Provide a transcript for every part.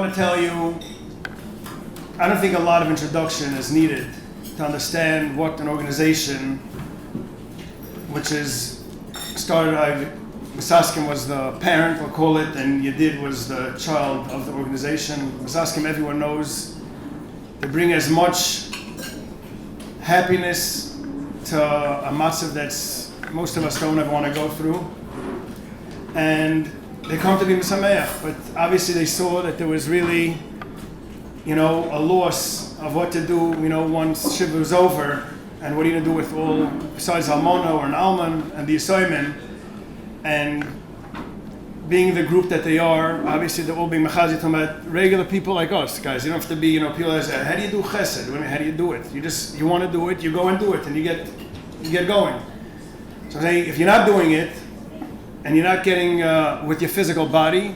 want to tell you, I don't think a lot of introduction is needed to understand what an organization, which is started, Misaskim was the parent, we'll call it, and Yedid was the child of the organization. Misaskim, everyone knows, they bring as much happiness to a matzav that's most of us don't ever want to go through. And they come to be Misameach, but obviously they saw that there was really, a loss of what to do, once Shiva was over, and what are you going to do with all, besides Almona or an Alman and the Yisayim, and being the group that they are, obviously they're all being Mechazi, talking about regular people like us, guys. You don't have to be, people that say, how do you do chesed? How do you do it? You want to do it, you go and do it, and you get going. So I'm saying, if you're not doing it, and you're not getting with your physical body,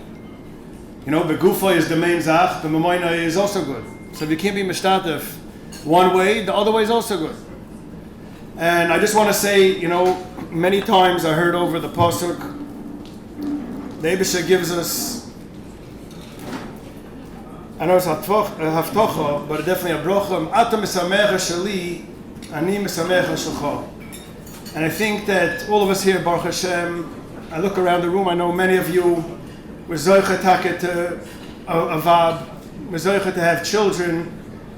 Begufa is the main zach, the Mamoina is also good. So if you can't be mishtatef one way, the other way is also good. And I just want to say, many times I heard over the pasuk, the Eibusha gives us, I know it's haftocha, but definitely a brocha, Ata misamecha sheli, ani misamecha shelcha. And I think that all of us here, Baruch Hashem, I look around the room, I know many of you were zoicha taket to avab, were zoicha to have children,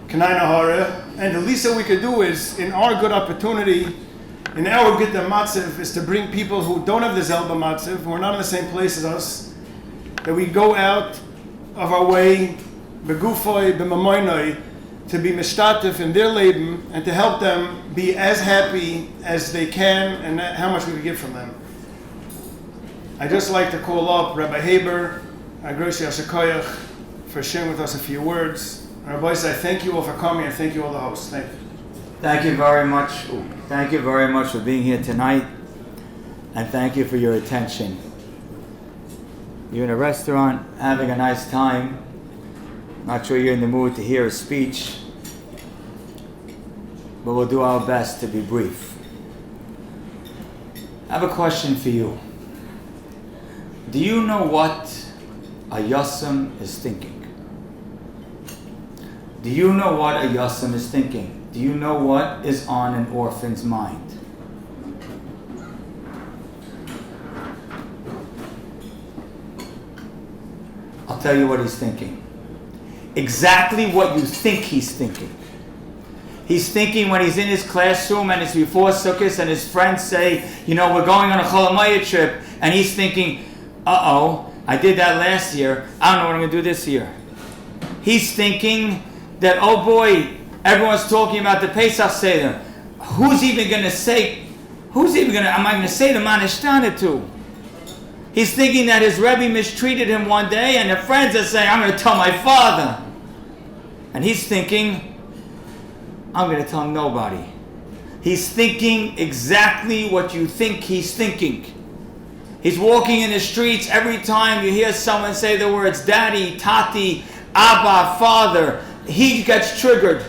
kanai nahara, and the least that we could do is, in our good opportunity, in our good matziv, is to bring people who don't have the zelba matziv, who are not in the same place as us, that we go out of our way, begufoi, b'mamoinoi, to be mishtatif in their leben, and to help them be as happy as they can, and how much we can give from them. I'd just like to call up Rabbi Haber, Agroshi Ashakoyach, for sharing with us a few words. Rabbi, I thank you all for coming, and thank you all the hosts. Thank you. Thank you very much. Thank you very much for being here tonight, and thank you for your attention. You're in a restaurant having a nice time. Not sure you're in the mood to hear a speech, but we'll do our best to be brief. I have a question for you. Do you know what a Yasam is thinking? Do you know what a Yasam is thinking? Do you know what is on an orphan's mind? I'll tell you what he's thinking. Exactly what you think he's thinking. He's thinking when he's in his classroom and it's before Sukkot and his friends say, we're going on a Cholamaya trip, and he's thinking, I did that last year, I don't know what I'm going to do this year. He's thinking that, oh boy, everyone's talking about the Pesach Seder. Am I going to say the Manishtana to? He's thinking that his Rebbe mistreated him one day, and the friends are saying, I'm going to tell my father. And he's thinking, I'm going to tell nobody. He's thinking exactly what you think he's thinking. He's walking in the streets. Every time you hear someone say the words daddy, tati, abba, father, he gets triggered.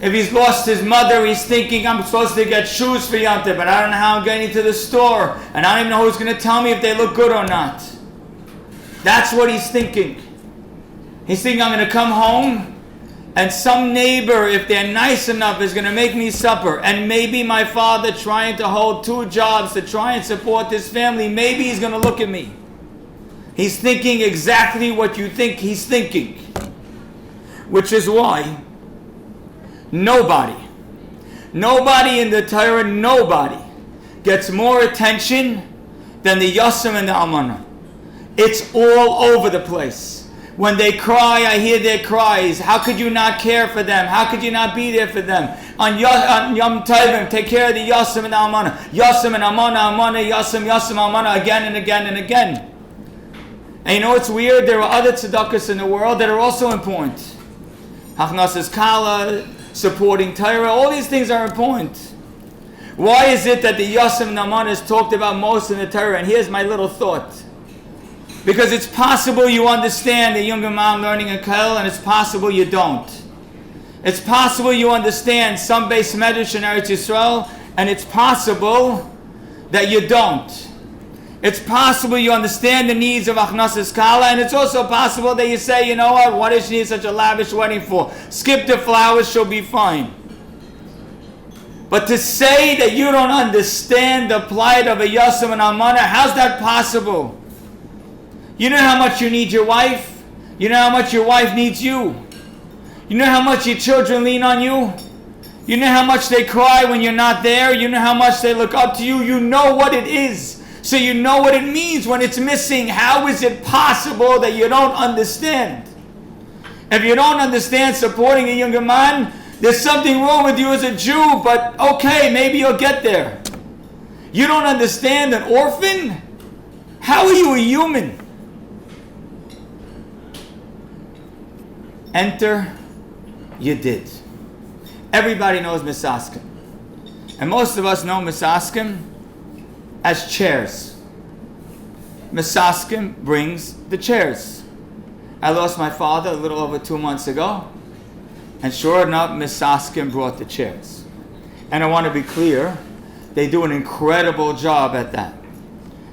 If he's lost his mother, he's thinking, I'm supposed to get shoes for Yontif, but I don't know how I'm getting to the store, and I don't even know who's going to tell me if they look good or not. That's what he's thinking. He's thinking, I'm going to come home, and some neighbor, if they're nice enough, is going to make me supper. And maybe my father, trying to hold 2 jobs to try and support this family, maybe he's going to look at me. He's thinking exactly what you think he's thinking. Which is why nobody in the Torah, nobody gets more attention than the Yasam and the Almana. It's all over the place. When they cry, I hear their cries. How could you not care for them? How could you not be there for them? On Yom Tovim, take care of the Yasam and the Almana. Yasam and Almana, Yasam, Almana, again and again and again. And you know what's weird? There are other tzedakahs in the world that are also important. Hachnasas Kala, supporting Torah, all these things are important. Why is it that the Yasam and Almana is talked about most in the Torah? And here's my little thought. Because it's possible you understand the younger man learning in Kel, and it's possible you don't. It's possible you understand some Beis Medrash in Eretz Yisrael, and it's possible that you don't. It's possible you understand the needs of Achnasas Kala, and it's also possible that you say, you know what does she need such a lavish wedding for? Skip the flowers, she'll be fine. But to say that you don't understand the plight of a Yasam and Almana, how's that possible? You know how much you need your wife? You know how much your wife needs you? You know how much your children lean on you? You know how much they cry when you're not there? You know how much they look up to you? You know what it is. So you know what it means when it's missing. How is it possible that you don't understand? If you don't understand supporting a younger man, there's something wrong with you as a Jew, but okay, maybe you'll get there. You don't understand an orphan? How are you a human? Enter Yedid. Everybody knows Misaskim. And most of us know Misaskim as chairs. Misaskim brings the chairs. I lost my father a little over 2 months ago. And sure enough, Misaskim brought the chairs. And I want to be clear, they do an incredible job at that.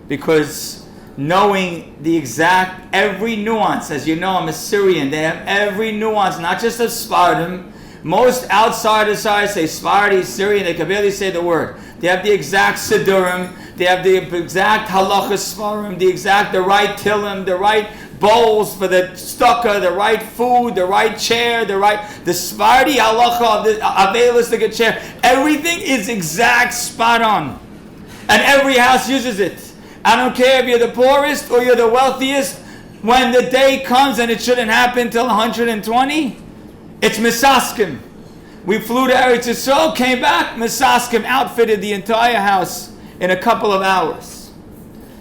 Because knowing the exact, every nuance, as you know, I'm a Syrian, they have every nuance, not just of Spartan. Most outsiders say Sephardi, Syrian, they can barely say the word. They have the exact Siddurim, they have the exact Halachas Svarim, the right Tilim, the right bowls for the stucca, the right food, the right chair, the Sephardi halacha of the aveilistic chair. Everything is exact, spot on. And every house uses it. I don't care if you're the poorest or you're the wealthiest. When the day comes, and it shouldn't happen till 120, it's Misaskim. We flew to Eretz Yisrael, came back, Misaskim outfitted the entire house in a couple of hours.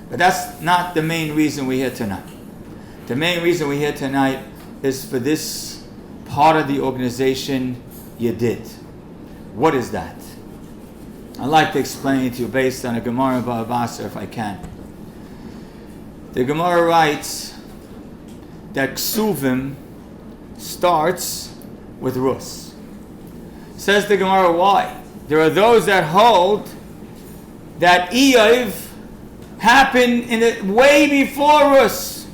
But that's not the main reason we're here tonight. The main reason we're here tonight is for this part of the organization you did. What is that? I'd like to explain it to you based on a Gemara in Bava Basra if I can. The Gemara writes that Ksuvim starts with Rus. Says the Gemara, why? There are those that hold that Eiv happened way before Rus.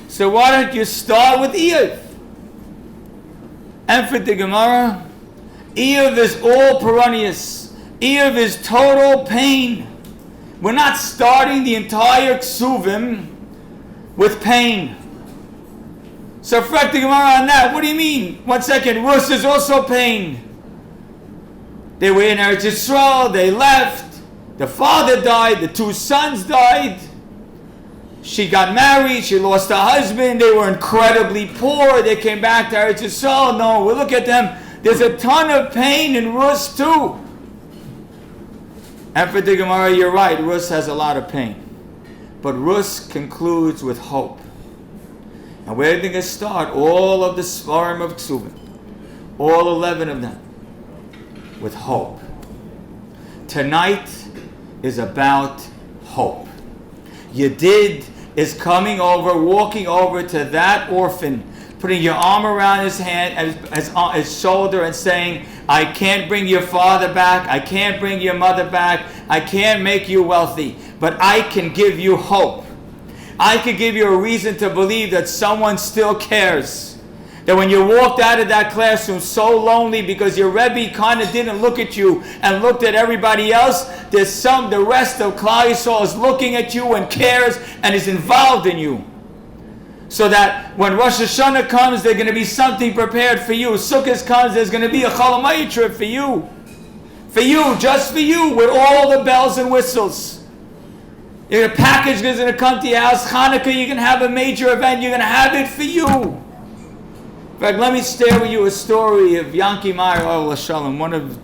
So why don't you start with Eiv? And for the Gemara, Eiv is all perennius. Eiv is total pain. We're not starting the entire Ksuvim with pain. So correct the Gemara on that. What do you mean? 1 second, Rus is also pain. They were in Eretz Yisrael, they left. The father died, the 2 sons died. She got married, she lost her husband, they were incredibly poor, they came back to Eretz Yisrael. No, we look at them, there's a ton of pain in Rus too. And for the Gemara, you're right, Rus has a lot of pain. But Rus concludes with hope. And where are they going to start? All of the Svarim of Ksuvim, all 11 of them, with hope. Tonight is about hope. Yedid is coming over, walking over to that orphan, putting your arm around his hand, his shoulder, and saying, I can't bring your father back, I can't bring your mother back, I can't make you wealthy, but I can give you hope. I can give you a reason to believe that someone still cares. That when you walked out of that classroom so lonely because your Rebbe kind of didn't look at you and looked at everybody else, the rest of Klal Yisrael is looking at you and cares and is involved in you. So that when Rosh Hashanah comes, there's going to be something prepared for you. Sukkot comes, there's going to be a Chol Hamoed trip for you. For you, just for you, with all the bells and whistles. A package is going to come to your house. Hanukkah, you're going to have a major event. You're going to have it for you. In fact, let me share with you a story of Yanki Meyer, Oel Shalom, one of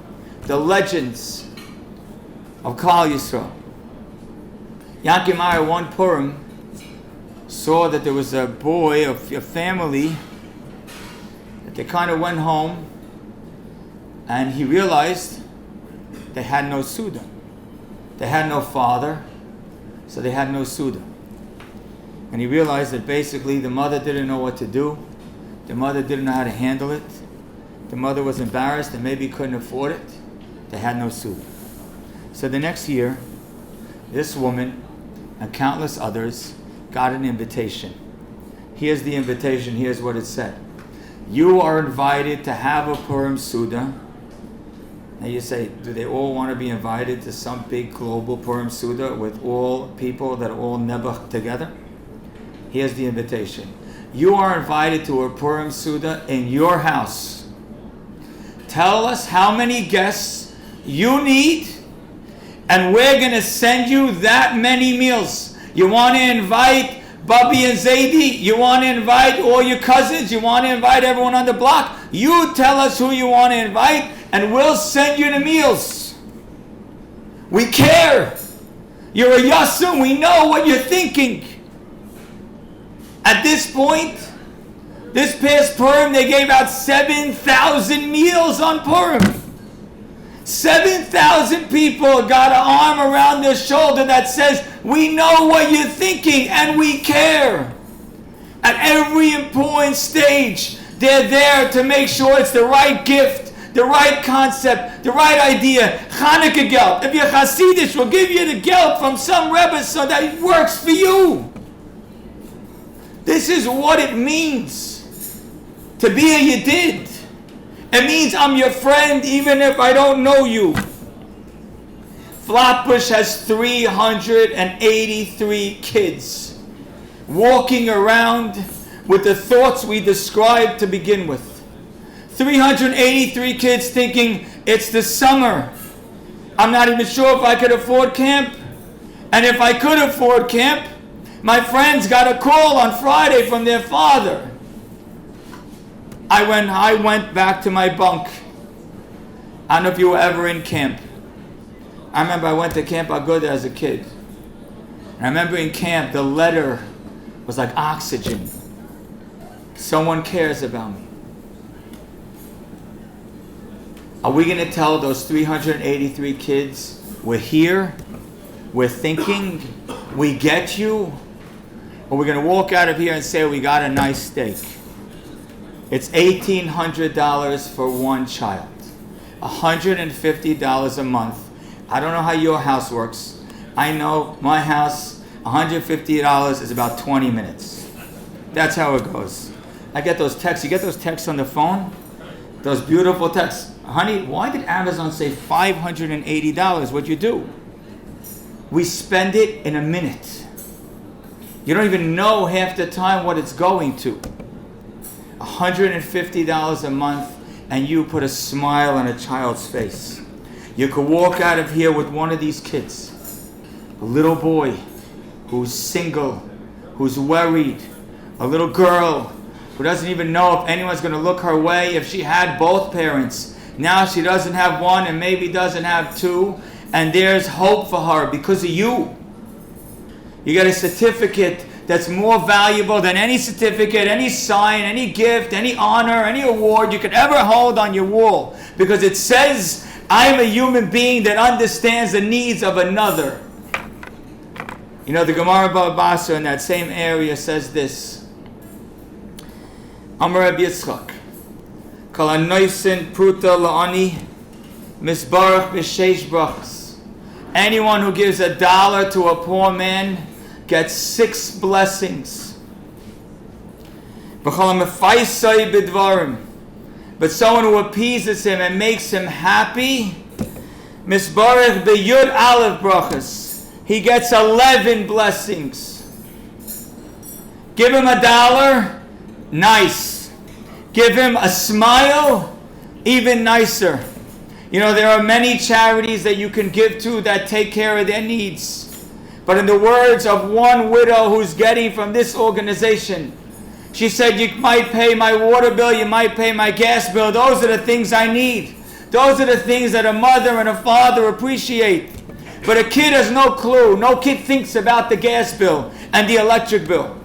the legends of Klal Yisrael. Yanki Meyer, one Purim, saw that there was a boy, a family, that they kind of went home, and he realized they had no Suda. They had no father, so they had no Suda. And he realized that basically the mother didn't know what to do. The mother didn't know how to handle it. The mother was embarrassed and maybe couldn't afford it. They had no Suda. So the next year, this woman and countless others got an invitation. Here's the invitation. Here's what it said. You are invited to have a Purim Suda. And you say, do they all want to be invited to some big global Purim Suda with all people that are all nebuch together? Here's the invitation. You are invited to a Purim Suda in your house. Tell us how many guests you need, and we're going to send you that many meals. You want to invite Bubby and Zaidi? You want to invite all your cousins? You want to invite everyone on the block? You tell us who you want to invite, and we'll send you the meals. We care. You're a Yasum. We know what you're thinking. At this point, this past Purim, they gave out 7,000 meals on Purim. 7,000 people got an arm around their shoulder that says, we know what you're thinking and we care. At every important stage, they're there to make sure it's the right gift, the right concept, the right idea. Hanukkah geld. If you're Hasidish, we'll give you the geld from some Rebbe so that it works for you. This is what it means to be a Yedid. It means I'm your friend even if I don't know you. Flatbush has 383 kids walking around with the thoughts we described to begin with. 383 kids thinking it's the summer. I'm not even sure if I could afford camp. And if I could afford camp, my friends got a call on Friday from their father. I went back to my bunk. I don't know if you were ever in camp. I remember I went to Camp Aguda as a kid. And I remember in camp, the letter was like oxygen. Someone cares about me. Are we going to tell those 383 kids, we're here, we're thinking, we get you? Or we're going to walk out of here and say, we got a nice steak? It's $1,800 for one child. $150 a month. I don't know how your house works. I know my house, $150 is about 20 minutes. That's how it goes. I get those texts. You get those texts on the phone? Those beautiful texts. Honey, why did Amazon say $580? What'd you do? We spend it in a minute. You don't even know half the time what it's going to. $150 a month, and you put a smile on a child's face. You could walk out of here with one of these kids, a little boy who's single, who's worried, a little girl who doesn't even know if anyone's going to look her way if she had both parents. Now she doesn't have one and maybe doesn't have two, and there's hope for her because of you. You get a certificate that's more valuable than any certificate, any sign, any gift, any honor, any award you could ever hold on your wall. Because it says, I'm a human being that understands the needs of another. You know, the Gemara Bava Basra in that same area says this. Amar Rabbi Yitzchak, Kol hanoisen pruta la'ani, misbarach b'sheish brachas. Anyone who gives $1 to a poor man gets 6 blessings. But someone who appeases him and makes him happy, misbarach b'yud aleph brachas, he gets 11 blessings. Give him $1, nice. Give him a smile, even nicer. You know, there are many charities that you can give to that take care of their needs. But in the words of one widow who's getting from this organization, she said, you might pay my water bill, you might pay my gas bill. Those are the things I need. Those are the things that a mother and a father appreciate. But a kid has no clue. No kid thinks about the gas bill and the electric bill.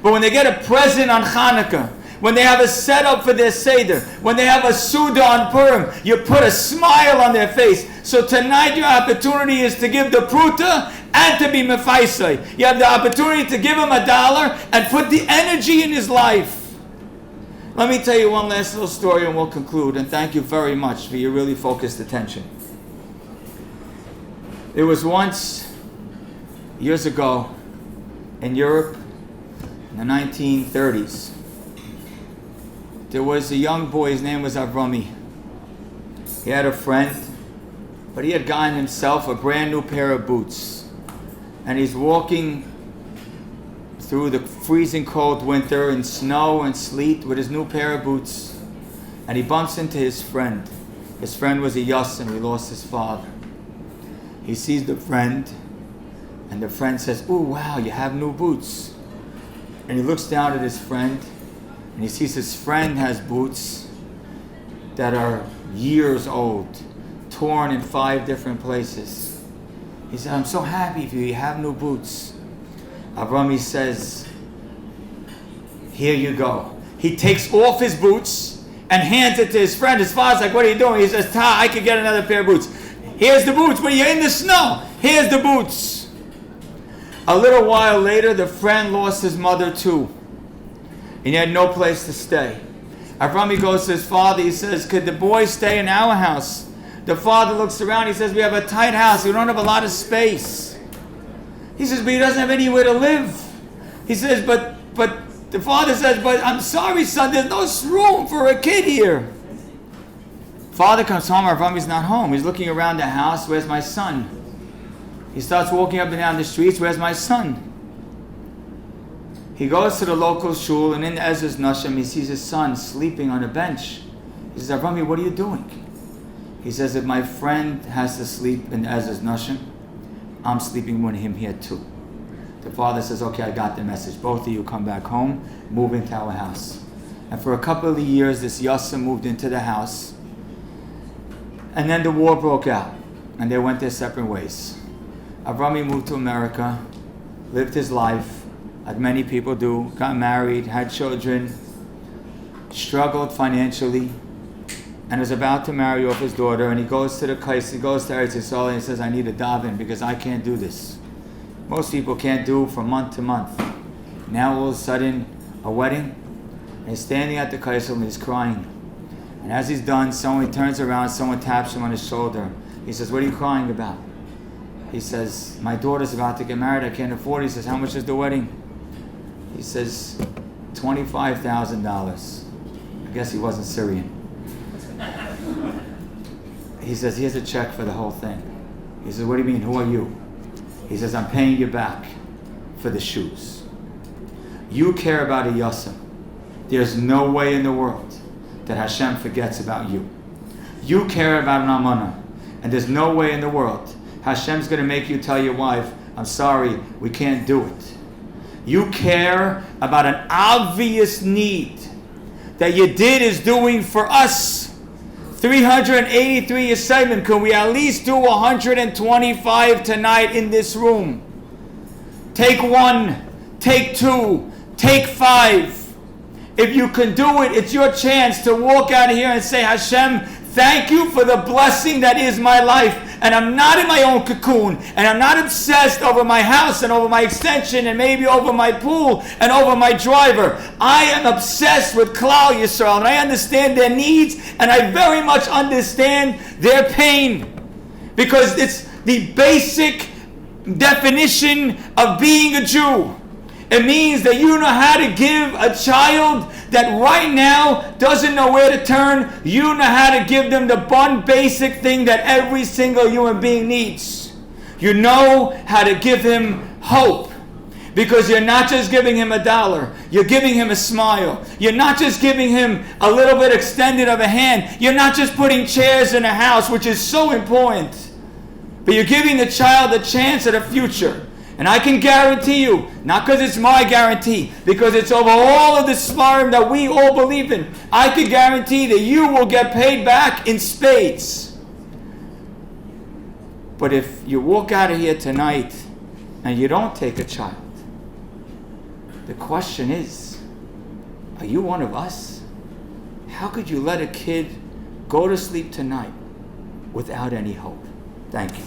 But when they get a present on Hanukkah, when they have a setup for their Seder, when they have a Suda on Purim, you put a smile on their face. So tonight your opportunity is to give the pruta and to be mefaisai. You have the opportunity to give him $1 and put the energy in his life. Let me tell you one last little story and we'll conclude. And thank you very much for your really focused attention. There was once Years ago, in Europe, in the 1930s, there was a young boy, his name was Avrami. He had a friend, but he had gotten himself a brand new pair of boots. And he's walking through the freezing cold winter in snow and sleet with his new pair of boots. And he bumps into his friend. His friend was a Yassim, he lost his father. He sees the friend, and the friend says, "Oh wow, you have new boots." And he looks down at his friend, and he sees his friend has boots that are years old, torn in 5 different places. He said, "I'm so happy for you, you have new boots." Avrami says, "Here you go." He takes off his boots and hands it to his friend. His father's like, "What are you doing?" He says, "Ta, I could get another pair of boots." "Here's the boots, but you're in the snow. Here's the boots." A little while later, the friend lost his mother too. And he had no place to stay. Avrami goes to his father. He says, "Could the boy stay in our house?" The father looks around. He says, "We have a tight house. We don't have a lot of space." He says, "But he doesn't have anywhere to live." He says, but the father says, "But I'm sorry, son, there's no room for a kid here." Father comes home. Avrami's not home. He's looking around the house. "Where's my son?" He starts walking up and down the streets. "Where's my son?" He goes to the local shul, and in Ezra's Nashim, he sees his son sleeping on a bench. He says, "Avrami, what are you doing?" He says, "If my friend has to sleep in Ezra's Nashim, I'm sleeping with him here too." The father says, "Okay, I got the message. Both of you come back home, move into our house." And for a couple of years, this Yassim moved into the house. And then the war broke out, and they went their separate ways. Avrami moved to America, lived his life, like many people do, got married, had children, struggled financially, and is about to marry off his daughter. And he goes to the Kais, he goes to Eretz Yisrael, and he says, "I need a daven because I can't do this." Most people can't do from month to month. Now all of a sudden, a wedding, and he's standing at the Kais and he's crying. And as he's done, someone turns around, someone taps him on his shoulder. He says, "What are you crying about?" He says, "My daughter's about to get married, I can't afford it." He says, "How much is the wedding?" He says, $25,000. I guess he wasn't Syrian. He says, "Here's a check for the whole thing." He says, "What do you mean? Who are you?" He says, "I'm paying you back for the shoes." You care about a Yassim. There's no way in the world that Hashem forgets about you. You care about an Amanah, and there's no way in the world Hashem's going to make you tell your wife, "I'm sorry, we can't do it." You care about an obvious need that Yedid is doing for us. 383 assignment. Can we at least do 125 tonight in this room? Take 1, take 2, take 5. If you can do it, it's your chance to walk out of here and say, "Hashem, thank you for the blessing that is my life. And I'm not in my own cocoon. And I'm not obsessed over my house and over my extension and maybe over my pool and over my driver. I am obsessed with Klal Yisrael. And I understand their needs. And I very much understand their pain. Because it's the basic definition of being a Jew. It means that you know how to give a child that right now doesn't know where to turn. You know how to give them the one basic thing that every single human being needs. You know how to give him hope. Because you're not just giving him $1. You're giving him a smile. You're not just giving him a little bit extended of a hand. You're not just putting chairs in a house, which is so important. But you're giving the child a chance at a future. And I can guarantee you, not because it's my guarantee, because it's over all of the Smarim that we all believe in, I can guarantee that you will get paid back in spades. But if you walk out of here tonight and you don't take a child, the question is, are you one of us? How could you let a kid go to sleep tonight without any hope? Thank you.